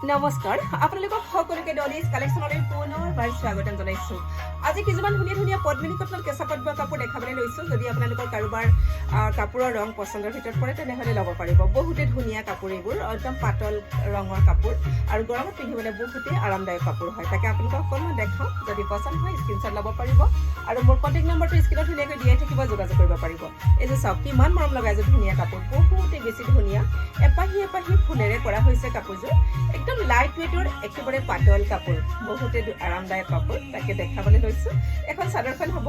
নমস্কাৰ আপোনালোকক সকলোকে ডলিজ কালেকশ্যনলৈ পুনৰবাৰ স্বাগতম জনাইছোঁ। আজি কিছুমান ধুনীয়া ধুনীয়া পদ্মিনী কটনৰ কেঁচা পাট বোৱা কাপোৰ দেখাবলৈ লৈছোঁ। যদি আপোনালোকৰ কাৰোবাৰ কাপোৰৰ ৰং পচন্দৰ ভিতৰত পৰে তেনেহ'লে ল'ব পাৰিব। বহুতে ধুনীয়া কাপোৰ এইবোৰ, একদম পাতল ৰঙৰ কাপোৰ আৰু গৰমত পিন্ধিবলৈ বহুতেই আৰামদায়ক কাপোৰ হয়। তাকে আপোনালোকক অকণমান দেখাওঁ, যদি পচন্দ হয় স্ক্ৰীনশ্বট ল'ব পাৰিব আৰু মোৰ কণ্টেক্ট নম্বৰটো স্ক্ৰীনত ধুনীয়াকৈ দিয়াই থাকিব, যোগাযোগ কৰিব পাৰিব। এই যে চাওক কিমান মৰম লগা এযোৰ ধুনীয়া কাপোৰ, বহুতেই বেছি ধুনীয়া। এপাহি এপাহি ফুলেৰে কৰা হৈছে কাপোৰযোৰ, একদম লাইট ৱেইটৰ একেবাৰে পাতল কাপোৰ, বহুতে আৰামদায়ক কাপোৰ। তাকে দেখাবলৈ লৈছোঁ। এখন চাদৰখন হ'ব,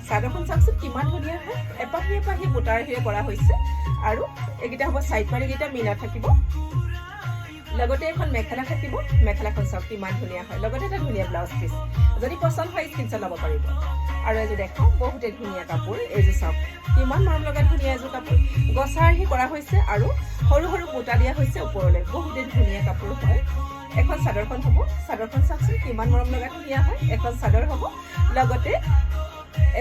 চাদৰখন চাওকচোন কিমান ধুনীয়া হয়, এপাহি এপাহি বুটাৰেৰে কৰা হৈছে আৰু এইকেইটা হ'ব চাইড পাৰীকেইটা মীনা থাকিব। লগতে এখন মেখেলা থাকিব, মেখেলাখন চাওক কিমান ধুনীয়া হয়, লগতে এটা ধুনীয়া ব্লাউজ পিচ। যদি পচন্দ হয় স্ক্ৰীনশ্বট ল'ব পাৰিব। আৰু এযোৰ দেখাওঁ, বহুতে ধুনীয়া কাপোৰ। এইযোৰ চাওক কিমান মৰম লগা ধুনীয়া এযোৰ কাপোৰ, গছাৰহি কৰা হৈছে আৰু সৰু সৰু বুটা দিয়া হৈছে ওপৰলৈ, বহুতে ধুনীয়া কাপোৰ হয়। এখন চাদৰখন হ'ব, চাদৰখন চাওকচোন কিমান মৰম লগা ধুনীয়া হয়, এখন চাদৰ হ'ব, লগতে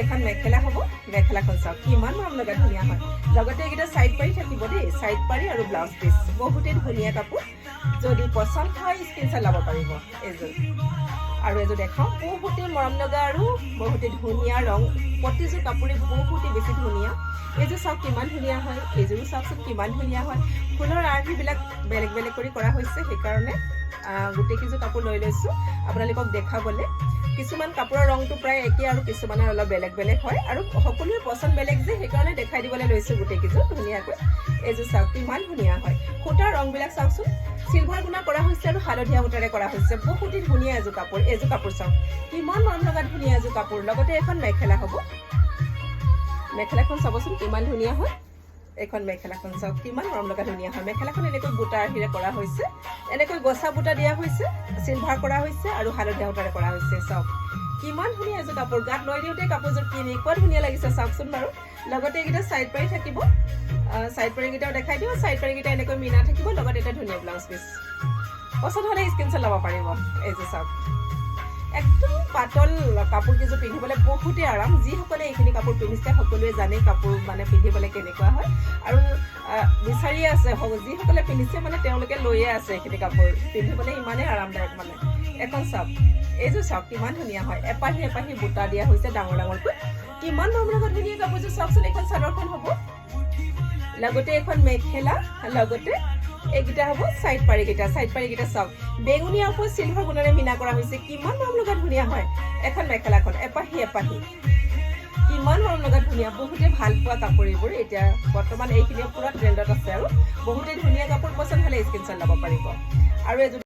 এখন মেখেলা হ'ব, মেখেলাখন চাওক কিমান মৰম লগা ধুনীয়া হয়, লগতে এইকেইটা চাইড পাৰি থাকিব দেই, চাইড পাৰি আৰু ব্লাউজ পিচ, বহুতে ধুনীয়া কাপোৰ। যদি পচন্দ হয় স্ক্ৰীনশ্বট ল'ব পাৰিব এইযোৰ। আৰু এযোৰ দেখাওঁ, বহুতে মৰম লগা আৰু বহুতে ধুনীয়া ৰং, প্ৰতিযোৰ কাপোৰে বহুতে বেছি ধুনীয়া। এইযোৰ চাওক কিমান ধুনীয়া হয়, এইযোৰো চাওকচোন কিমান ধুনীয়া হয়। ফুলৰ আৰ্হিবিলাক বেলেগ বেলেগ কৰি কৰা হৈছে, সেইকাৰণে গোটেইকেইযোৰ কাপোৰ লৈ লৈছোঁ আপোনালোকক দেখাবলৈ। কিছুমান কাপোৰৰ ৰংটো প্ৰায় একেই আৰু কিছুমানৰ অলপ বেলেগ বেলেগ হয় আৰু সকলোৰে পচন্দ বেলেগ যে, সেইকাৰণে দেখাই দিবলৈ লৈছোঁ গোটেইকেইযোৰ ধুনীয়াকৈ। এইযোৰ চাওক কিমান ধুনীয়া হয়, সূতাৰ ৰংবিলাক চাওকচোন, চিলভাৰ গুণা কৰা হৈছে আৰু হালধীয়া সূতাৰে কৰা হৈছে, বহুতেই ধুনীয়া এযোৰ কাপোৰ। এইযোৰ কাপোৰ চাওক কিমান মৰম লগা ধুনীয়া এযোৰ কাপোৰ, লগতে এখন মেখেলা হ'ব, মেখেলাখন চাবচোন কিমান ধুনীয়া হয়, এখন মেখেলাখন চাওক কিমান মৰম লগা ধুনীয়া হয়। মেখেলাখন এনেকৈ বুটা আৰ্হিৰে কৰা হৈছে, এনেকৈ গছা বুটা দিয়া হৈছে, চিলভাৰ কৰা হৈছে আৰু হালধীয়া সূতাৰে কৰা হৈছে। চাওক কিমান ধুনীয়া এযোৰ কাপোৰ, গাত লৈ দিওঁতে কাপোৰযোৰ কেনেকুৱা ধুনীয়া লাগিছে চাওকচোন বাৰু। লগতে এইকেইটা চাইড পাৰি থাকিব, চাইড পাৰীকেইটাও দেখাই দিওঁ, চাইড পাৰীকেইটা এনেকৈ মীনা থাকিব, লগতে এটা ধুনীয়া ব্লাউজ পিচ। পচন্দ হ'লে স্ক্ৰীনশ্বট ল'ব পাৰিব। এইযোৰ চাওক একদম পাতল কাপোৰ কেইযোৰ পিন্ধিবলৈ বহুতেই আৰাম। যিসকলে এইখিনি কাপোৰ পিন্ধিছে সকলোৱে জানেই কাপোৰ মানে পিন্ধিবলৈ কেনেকুৱা হয় আৰু বিচাৰিয়ে আছে, যিসকলে পিন্ধিছে মানে তেওঁলোকে লৈয়ে আছে এইখিনি কাপোৰ, পিন্ধিবলৈ ইমানেই আৰামদায়ক মানে। এখন চাওক, এইযোৰ চাওক কিমান ধুনীয়া হয়, এপাহি এপাহি বুটা দিয়া হৈছে ডাঙৰ ডাঙৰকৈ, কিমান মৰম লগা ধুনীয়া কাপোৰযোৰ চাওকচোন। এখন চাদৰখন হ'ব, লগতে এখন মেখেলা, লগতে এইকেইটা হ'ব চাইড পাৰীকেইটা, চাইড পাৰীকেইটা চাওক বেঙুনীয়া ওপৰত চিলভাৰ গুণেৰে মীনা কৰা হৈছে, কিমান মৰম লগা ধুনীয়া হয়। এখন মেখেলাখন এপাহি এপাহি, কিমান মৰম লগা ধুনীয়া, বহুতে ভাল পোৱা কাপোৰ এইবোৰ। এতিয়া বৰ্তমান এইখিনিও পুৰা ট্ৰেণ্ডত আছে আৰু বহুতে ধুনীয়া কাপোৰ। পচন্দ হ'লে স্ক্ৰীনশ্বট ল'ব পাৰিব। আৰু এযোৰ